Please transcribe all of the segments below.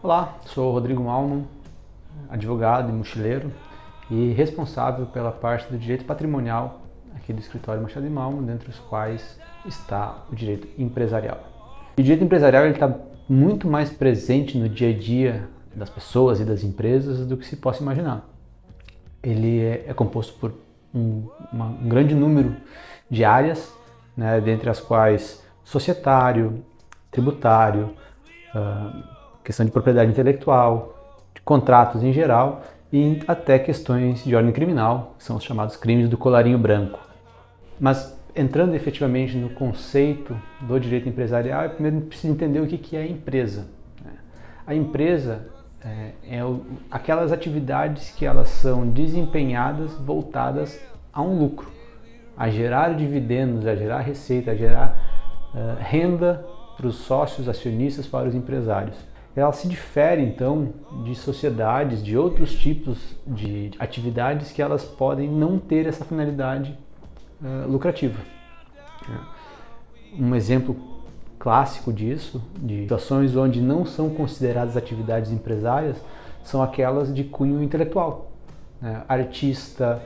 Olá, sou Rodrigo Malman, advogado e mochileiro e responsável pela parte do direito patrimonial aqui do escritório Machado e Malman, dentre os quais está o direito empresarial. E o direito empresarial está muito mais presente no dia a dia das pessoas e das empresas do que se possa imaginar. Ele é composto por um grande número de áreas, né, dentre as quais societário, tributário, questão de propriedade intelectual, de contratos em geral e até questões de ordem criminal, que são os chamados crimes do colarinho branco. Mas entrando efetivamente no conceito do direito empresarial, primeiro precisa entender o que é a empresa. A empresa aquelas atividades que elas são desempenhadas voltadas a um lucro, a gerar dividendos, a gerar receita, a gerar renda para os sócios, acionistas, para os empresários. Ela se difere então de sociedades, de outros tipos de atividades que elas podem não ter essa finalidade lucrativa. Um exemplo clássico disso, de situações onde não são consideradas atividades empresárias, são aquelas de cunho intelectual. Artista,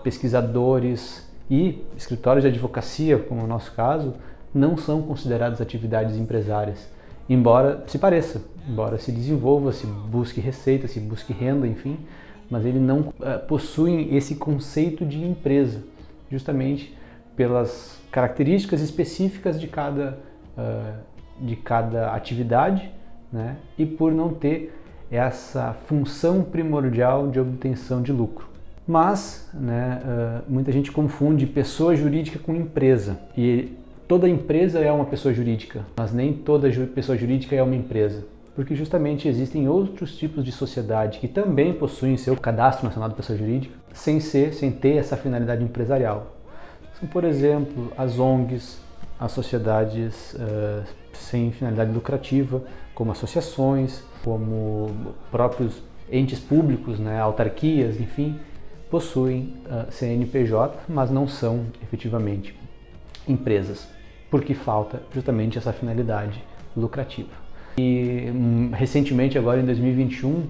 pesquisadores e escritórios de advocacia, como é o nosso caso, não são consideradas atividades empresárias, embora se pareça, embora se desenvolva, se busque receita, se busque renda, enfim, mas ele não possui esse conceito de empresa, justamente pelas características específicas de cada atividade, né? E por não ter essa função primordial de obtenção de lucro. Mas muita gente confunde pessoa jurídica com empresa, e toda empresa é uma pessoa jurídica, mas nem toda pessoa jurídica é uma empresa, porque justamente existem outros tipos de sociedade que também possuem seu cadastro nacional de pessoa jurídica, sem ter essa finalidade empresarial. São, por exemplo, as ONGs, as sociedades sem finalidade lucrativa, como associações, como próprios entes públicos, autarquias, enfim, possuem CNPJ, mas não são efetivamente empresas, porque falta justamente essa finalidade lucrativa. E recentemente, agora em 2021,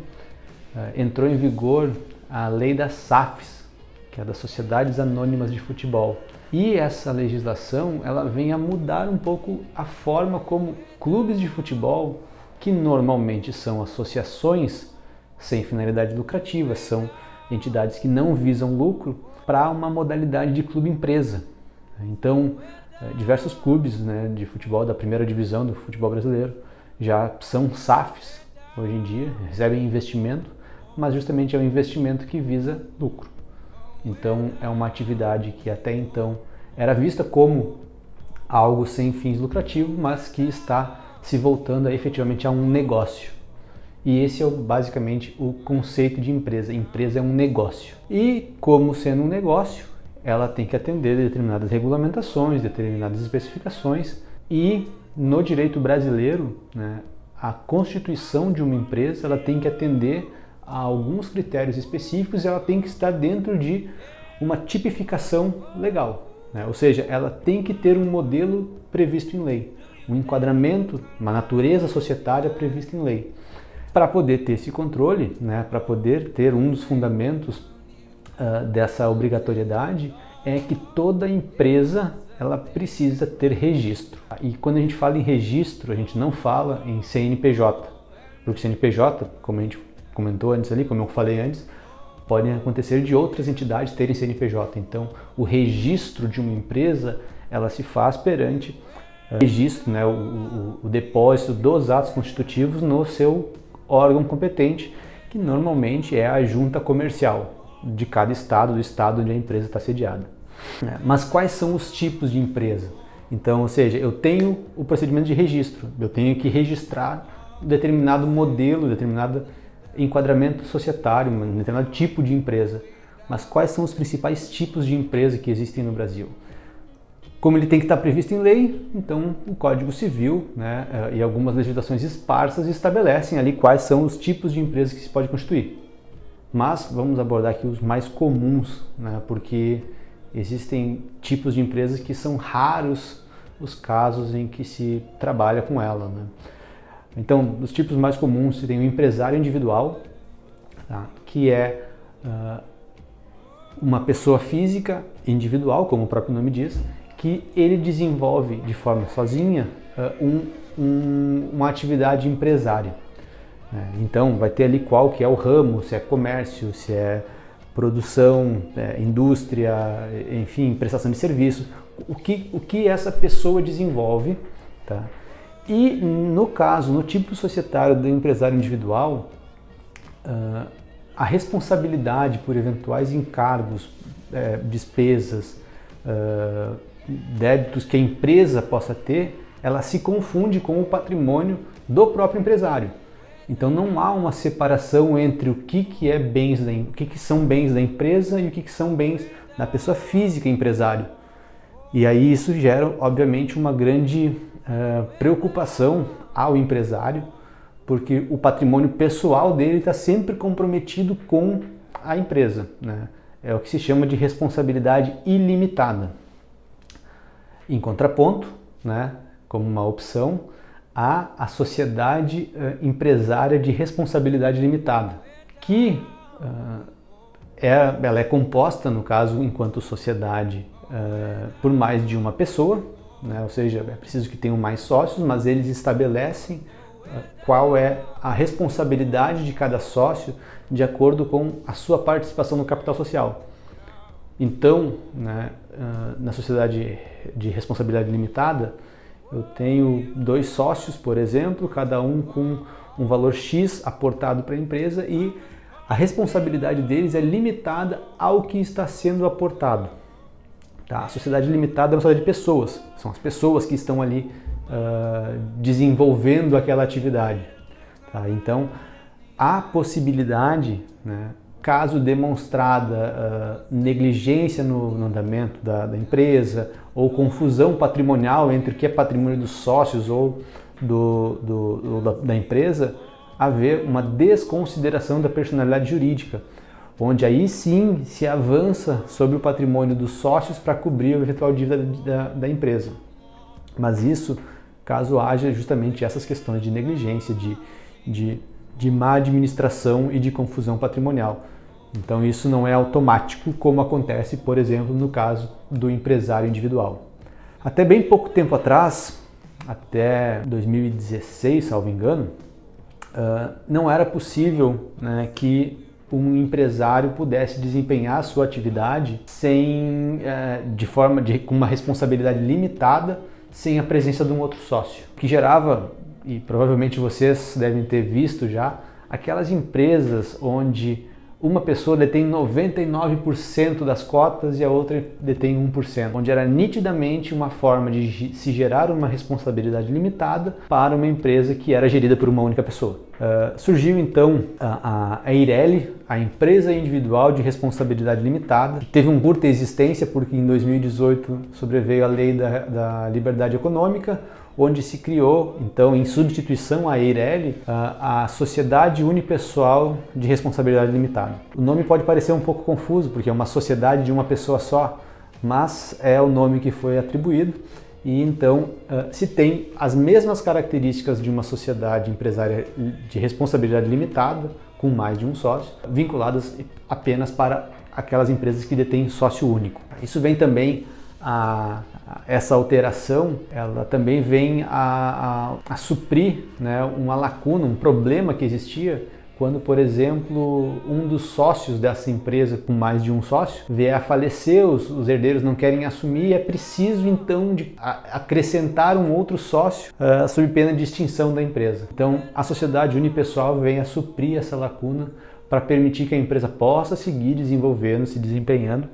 entrou em vigor a lei das SAFs, que é das Sociedades Anônimas de Futebol. E essa legislação, ela vem a mudar um pouco a forma como clubes de futebol, que normalmente são associações sem finalidade lucrativa, são entidades que não visam lucro, para uma modalidade de clube-empresa. Então, diversos clubes de futebol da primeira divisão do futebol brasileiro já são SAFs hoje em dia, recebem investimento, mas justamente é um investimento que visa lucro. Então é uma atividade que até então era vista como algo sem fins lucrativos, mas que está se voltando efetivamente a um negócio. E esse é basicamente o conceito de empresa. Empresa é um negócio. E como sendo um negócio, ela tem que atender determinadas regulamentações, determinadas especificações, e no direito brasileiro, a constituição de uma empresa ela tem que atender a alguns critérios específicos e ela tem que estar dentro de uma tipificação legal, ou seja, ela tem que ter um modelo previsto em lei, um enquadramento, uma natureza societária prevista em lei. Para poder ter esse controle, para poder ter um dos fundamentos dessa obrigatoriedade, é que toda empresa ela precisa ter registro. E quando a gente fala em registro, a gente não fala em CNPJ, porque CNPJ, como a gente comentou antes ali, como eu falei antes, podem acontecer de outras entidades terem CNPJ. Então, o registro de uma empresa, ela se faz perante o registro, o depósito dos atos constitutivos no seu órgão competente, que normalmente é a junta comercial de cada estado, do estado onde a empresa está sediada. Mas quais são os tipos de empresa? Então, ou seja, eu tenho o procedimento de registro, eu tenho que registrar determinado modelo, determinado enquadramento societário, um determinado tipo de empresa. Mas quais são os principais tipos de empresa que existem no Brasil? Como ele tem que estar previsto em lei, então o Código Civil e algumas legislações esparsas estabelecem ali quais são os tipos de empresas que se pode constituir. Mas vamos abordar aqui os mais comuns, porque existem tipos de empresas que são raros os casos em que se trabalha com ela. Então, dos tipos mais comuns, você tem o empresário individual, tá? Que é uma pessoa física individual, como o próprio nome diz, que ele desenvolve de forma sozinha uma atividade empresária. Então, vai ter ali qual que é o ramo, se é comércio, se é produção, indústria, enfim, prestação de serviço, o que essa pessoa desenvolve, tá? E no caso, no tipo societário do empresário individual, a responsabilidade por eventuais encargos, despesas, débitos que a empresa possa ter, ela se confunde com o patrimônio do próprio empresário. Então não há uma separação entre o que é bens o que são bens da empresa e o que são bens da pessoa física empresário. E aí isso gera, obviamente, uma grande preocupação ao empresário, porque o patrimônio pessoal dele está sempre comprometido com a empresa, né? É o que se chama de responsabilidade ilimitada. Em contraponto, né, como uma opção, há a sociedade empresária de responsabilidade limitada, que ela é composta, no caso, enquanto sociedade, por mais de uma pessoa, né? Ou seja, é preciso que tenham mais sócios, mas eles estabelecem qual é a responsabilidade de cada sócio de acordo com a sua participação no capital social. Então, né, na sociedade de responsabilidade limitada, eu tenho 2 sócios, por exemplo, cada um com um valor X aportado para a empresa e a responsabilidade deles é limitada ao que está sendo aportado. Tá? A sociedade limitada é uma sociedade de pessoas, são as pessoas que estão ali desenvolvendo aquela atividade. Tá? Então, há possibilidade, né, caso demonstrada negligência no andamento da empresa ou confusão patrimonial entre o que é patrimônio dos sócios ou da empresa, haver uma desconsideração da personalidade jurídica, onde aí sim se avança sobre o patrimônio dos sócios para cobrir a eventual dívida da empresa. Mas isso caso haja justamente essas questões de negligência, de má administração e de confusão patrimonial. Então isso não é automático, como acontece, por exemplo, no caso do empresário individual. Até bem pouco tempo atrás, até 2016, salvo engano, não era possível, né, que um empresário pudesse desempenhar a sua atividade com uma responsabilidade limitada, sem a presença de um outro sócio, que gerava, e provavelmente vocês devem ter visto já, aquelas empresas onde uma pessoa detém 99% das cotas e a outra detém 1%, onde era nitidamente uma forma de se gerar uma responsabilidade limitada para uma empresa que era gerida por uma única pessoa. Surgiu então a Eireli, a empresa individual de responsabilidade limitada, que teve uma curta existência porque em 2018 sobreveio a lei da liberdade econômica, onde se criou, então, em substituição à Eireli, a Sociedade Unipessoal de Responsabilidade Limitada. O nome pode parecer um pouco confuso, porque é uma sociedade de uma pessoa só, mas é o nome que foi atribuído e então se tem as mesmas características de uma sociedade empresária de responsabilidade limitada, com mais de um sócio, vinculadas apenas para aquelas empresas que detêm sócio único. Isso vem também essa alteração, ela também vem a suprir, né, uma lacuna, um problema que existia quando, por exemplo, um dos sócios dessa empresa, com mais de um sócio, vier a falecer, os herdeiros não querem assumir, é preciso então acrescentar um outro sócio sob pena de extinção da empresa. Então a sociedade unipessoal vem a suprir essa lacuna para permitir que a empresa possa seguir desenvolvendo, se desempenhando,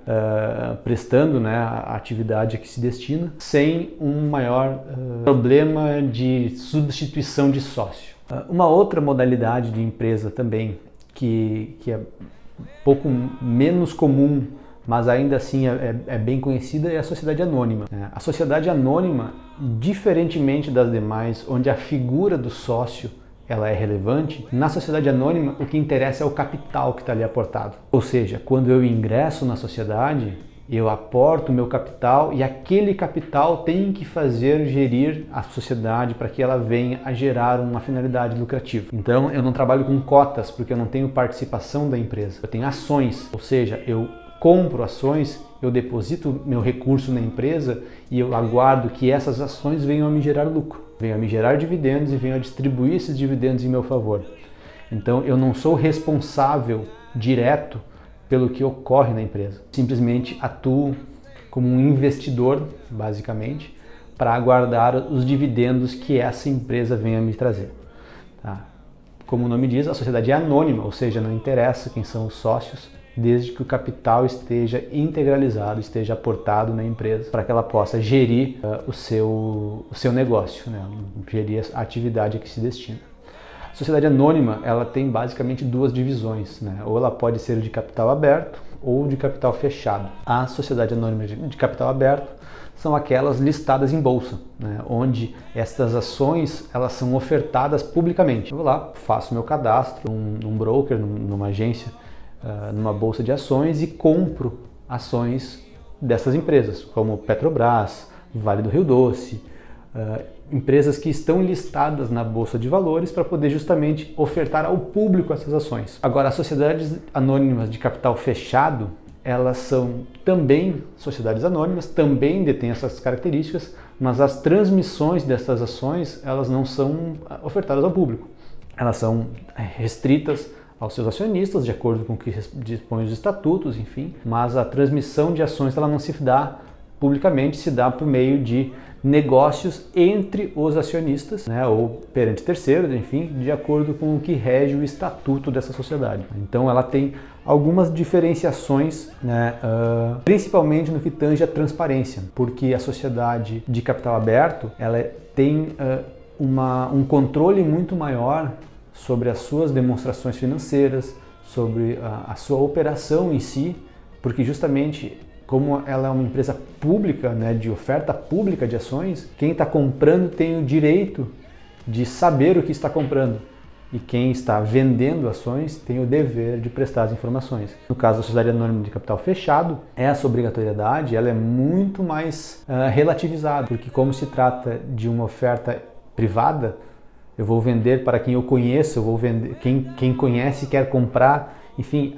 prestando, né, a atividade a que se destina, sem um maior problema de substituição de sócio. Uma outra modalidade de empresa também, que é um pouco menos comum, mas ainda assim é bem conhecida, é a sociedade anônima. A sociedade anônima, diferentemente das demais, onde a figura do sócio ela é relevante, na sociedade anônima o que interessa é o capital que está ali aportado. Ou seja, quando eu ingresso na sociedade, Eu aporto o meu capital e aquele capital tem que fazer gerir a sociedade para que ela venha a gerar uma finalidade lucrativa. Então eu não trabalho com cotas porque eu não tenho participação da empresa. Eu tenho ações, ou seja, eu compro ações, eu deposito meu recurso na empresa e eu aguardo que essas ações venham a me gerar lucro, venham a me gerar dividendos e venham a distribuir esses dividendos em meu favor. Então eu não sou responsável direto pelo que ocorre na empresa. Simplesmente atuo como um investidor, basicamente, para aguardar os dividendos que essa empresa venha me trazer. Tá? Como o nome diz, a sociedade é anônima, ou seja, não interessa quem são os sócios, desde que o capital esteja integralizado, esteja aportado na empresa, para que ela possa gerir o seu negócio, né? Gerir a atividade a que se destina. A sociedade anônima, ela tem basicamente duas divisões, né? Ou ela pode ser de capital aberto ou de capital fechado. A sociedade anônima de capital aberto são aquelas listadas em bolsa, né? Onde estas ações elas são ofertadas publicamente. Eu vou lá, faço meu cadastro num broker, numa agência, numa bolsa de ações e compro ações dessas empresas, como Petrobras, Vale do Rio Doce, empresas que estão listadas na Bolsa de Valores para poder justamente ofertar ao público essas ações. Agora, as sociedades anônimas de capital fechado, elas são também sociedades anônimas, também detêm essas características, mas as transmissões dessas ações, elas não são ofertadas ao público. Elas são restritas aos seus acionistas, de acordo com o que dispõem os estatutos, enfim, mas a transmissão de ações ela não se dá publicamente, se dá por meio de negócios entre os acionistas, né, ou perante terceiros, enfim, de acordo com o que rege o estatuto dessa sociedade. Então ela tem algumas diferenciações, né, principalmente no que tange a transparência, porque a sociedade de capital aberto ela tem um controle muito maior sobre as suas demonstrações financeiras, sobre a sua operação em si, porque justamente como ela é uma empresa pública, né, de oferta pública de ações, quem está comprando tem o direito de saber o que está comprando. E quem está vendendo ações tem o dever de prestar as informações. No caso da sociedade anônima de capital fechado, essa obrigatoriedade ela é muito mais relativizada, porque como se trata de uma oferta privada, eu vou vender para quem eu conheço, eu vou vender quem conhece e quer comprar, enfim,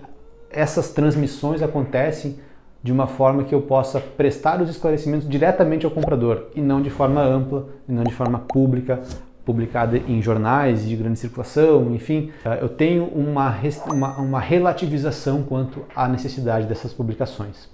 essas transmissões acontecem de uma forma que eu possa prestar os esclarecimentos diretamente ao comprador e não de forma ampla, e não de forma pública, publicada em jornais de grande circulação, enfim, eu tenho uma relativização quanto à necessidade dessas publicações.